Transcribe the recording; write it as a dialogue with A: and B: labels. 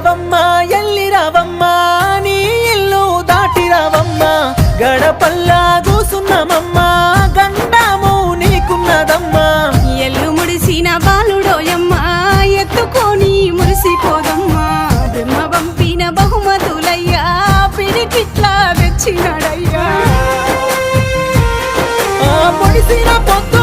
A: రావమ్మా ఎల్లి రావమ్మా నీ ఇల్లు దాటి రావమ్మా గడపల్లా కూసున్నామమ్మా గండాము నీకున్నదమ్మా
B: ఎల్లు ముడిసిన బాలుడోయమ్మా ఎత్తుకొని మురిసిపోదమ్మా బ్రహ్మ పంపిన బహుమతులయ్యా పిడికిట్లా తెచ్చినాడయ్యా
A: పొడిసిన పొద్దు